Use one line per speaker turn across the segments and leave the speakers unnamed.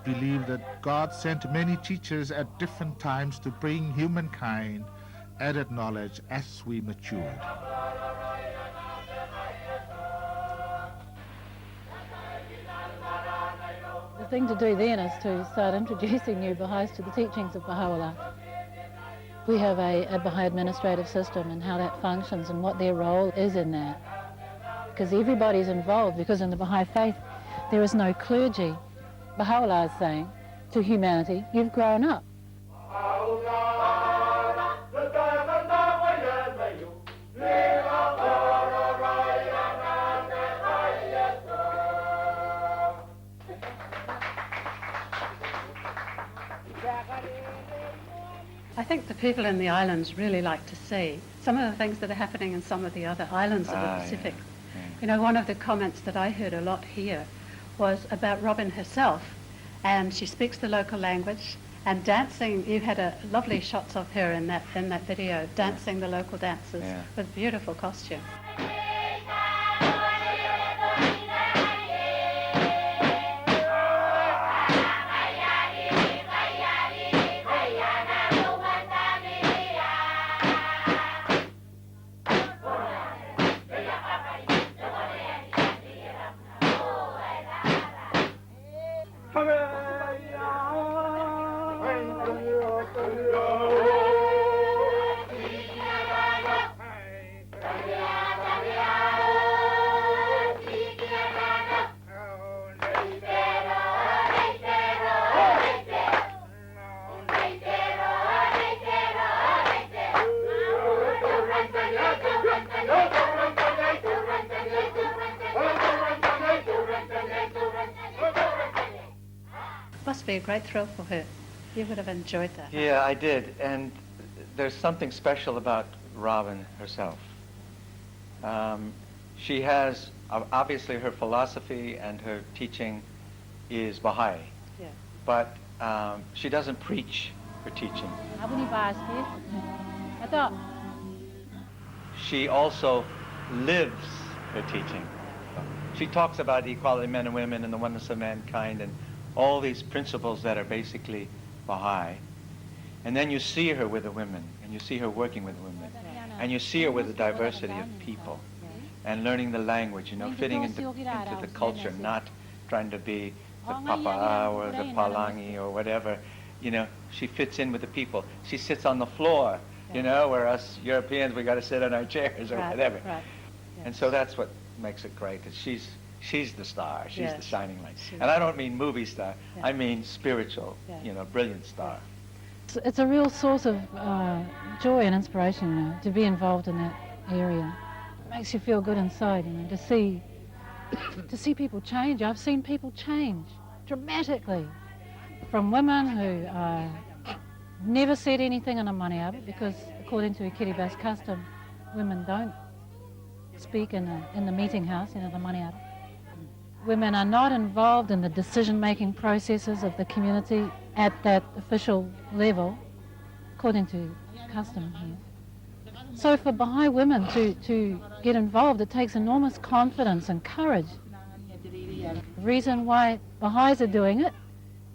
believe that God sent many teachers at different times to bring humankind added knowledge as we matured.
The thing to do then is to start introducing new Baha'is to the teachings of Bahá'u'lláh. We have a Baha'i administrative system and how that functions and what their role is in that. Because everybody's involved, because in the Baha'i faith there is no clergy. Bahá'u'lláh is saying to humanity, you've grown up.
I think the people in the islands really like to see some of the things that are happening in some of the other islands of the Pacific.
Yeah.
You know, one of the comments that I heard a lot here was about Robin herself, and she speaks the local language and dancing. You had lovely shots of her in that video, dancing the local dances with beautiful costume. Must be a great thrill for her. You would have enjoyed that.
Yeah, I did. And there's something special about Robin herself. She has, obviously her philosophy and her teaching is Baha'i.
Yeah.
But she doesn't preach her teaching. She also lives her teaching. She talks about the equality of men and women and the oneness of mankind and all these principles that are basically Baha'i. And then you see her with the women, and you see her working with the women, and you see her with the diversity of people, and learning the language, you know, fitting into the culture, not trying to be the Papa or the Palangi or whatever. You know, she fits in with the people. She sits on the floor, you know, where us Europeans, we got to sit on our chairs or whatever.
Right.
And so that's what makes it great, is she's the star, she's the shining light.
She
And I don't mean movie star, I mean spiritual, you know, brilliant star.
It's a real source of joy and inspiration, you know, to be involved in that area. It makes you feel good inside, you know, to see people change. I've seen people change dramatically, from women who never said anything in a maniabu, because according to a Kiribati custom, women don't speak in the meeting house, you know, the maniabu. Women are not involved in the decision-making processes of the community at that official level, according to custom here. So for Baha'i women to get involved, it takes enormous confidence and courage. The reason why Baha'is are doing it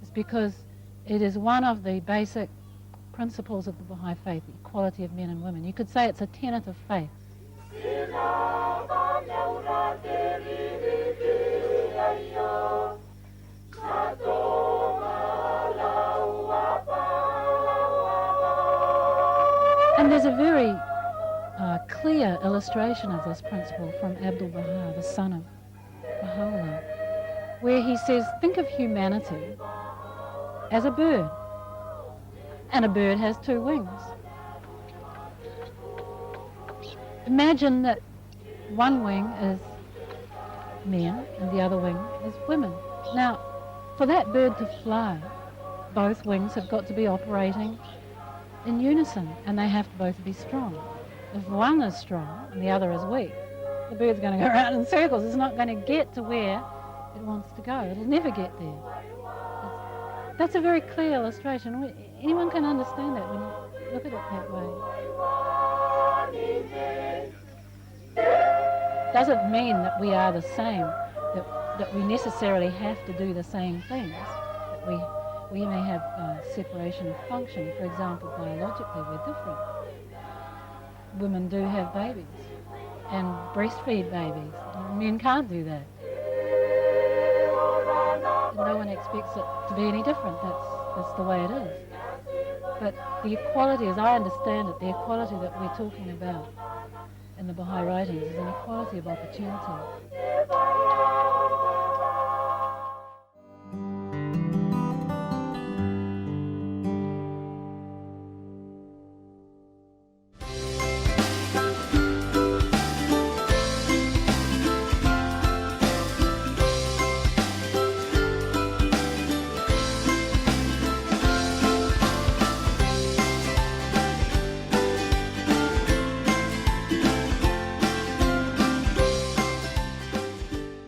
is because it is one of the basic principles of the Baha'i faith, the equality of men and women. You could say it's a tenet of faith. And there's a very clear illustration of this principle from Abdul-Baha, the son of Bahá'u'lláh, where he says, think of humanity as a bird, and a bird has two wings. Imagine that one wing is men and the other wing is women. Now, for that bird to fly, both wings have got to be operating in unison, and they have to both be strong. If one is strong and the other is weak, the bird's going to go around in circles. It's not going to get to where it wants to go. It'll never get there. That's a very clear illustration. Anyone can understand that when you look at it that way. Doesn't mean that we are the same, that we necessarily have to do the same things, that we we may have separation of function. For example, biologically we're different. Women do have babies and breastfeed babies. Men can't do that. No one expects it to be any different. That's the way it is. But the equality, as I understand it, the equality that we're talking about in the Baha'i writings is an equality of opportunity.